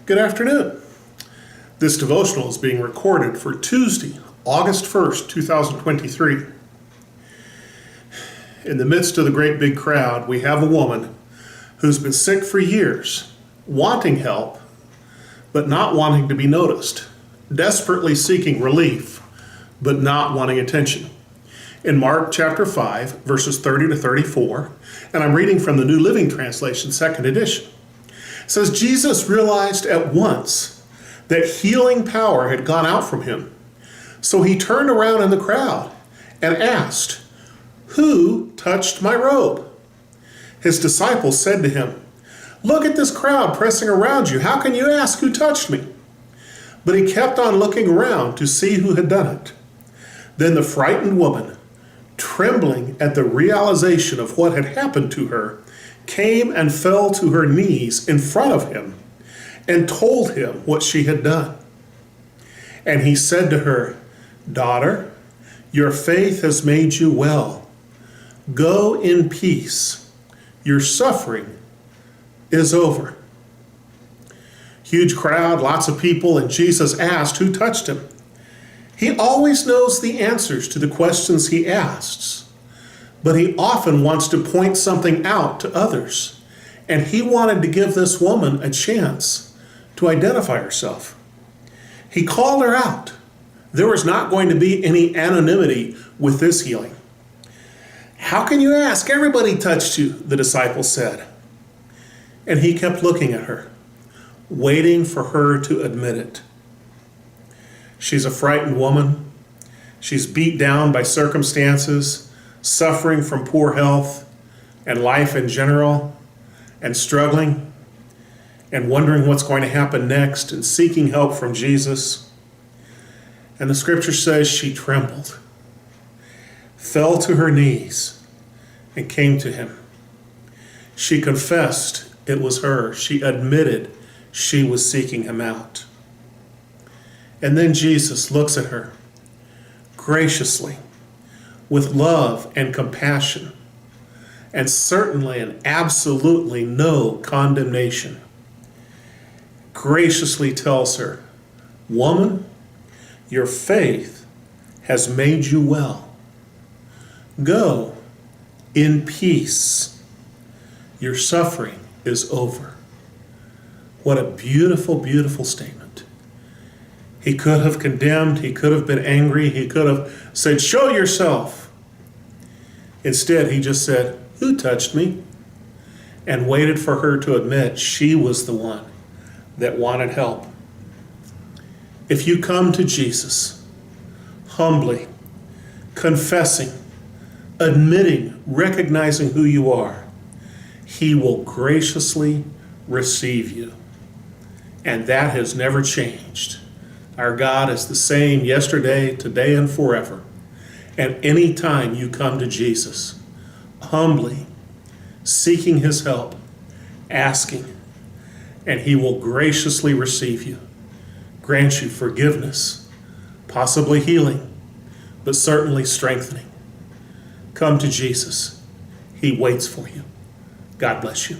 Good afternoon. This devotional is being recorded for Tuesday, August 1st, 2023. In the midst of the great big crowd, we have a woman who's been sick for years, wanting help, but not wanting to be noticed, desperately seeking relief, but not wanting attention. In Mark chapter 5, verses 30 to 34, and I'm reading from the New Living Translation, second edition. It says, Jesus realized at once that healing power had gone out from him. So he turned around in the crowd and asked, "Who touched my robe?" His disciples said to him, "Look at this crowd pressing around you. How can you ask who touched me?" But he kept on looking around to see who had done it. Then the frightened woman, trembling at the realization of what had happened to her, came and fell to her knees in front of him and told him what she had done. And he said to her, "Daughter, your faith has made you well. Go in peace. Your suffering is over." Huge crowd, lots of people, and Jesus asked who touched him. He always knows the answers to the questions he asks, but he often wants to point something out to others. And he wanted to give this woman a chance to identify herself. He called her out. There was not going to be any anonymity with this healing. "How can you ask? Everybody touched you," the disciples said. And he kept looking at her, waiting for her to admit it. She's a frightened woman. She's beat down by circumstances, suffering from poor health and life in general, and struggling and wondering what's going to happen next and seeking help from Jesus. And the scripture says she trembled, fell to her knees, and came to him. She confessed it was her. She admitted she was seeking him out. And then Jesus looks at her graciously, with love and compassion, and certainly and absolutely no condemnation, graciously tells her, "Woman, your faith has made you well. Go in peace. Your suffering is over." What a beautiful, beautiful statement. He could have condemned, he could have been angry, he could have said, "Show yourself." Instead, he just said, "Who touched me?" and waited for her to admit she was the one that wanted help. If you come to Jesus humbly, confessing, admitting, recognizing who you are, he will graciously receive you. And that has never changed. Our God is the same yesterday, today, and forever. And any time you come to Jesus, humbly, seeking his help, asking, and he will graciously receive you, grant you forgiveness, possibly healing, but certainly strengthening. Come to Jesus. He waits for you. God bless you.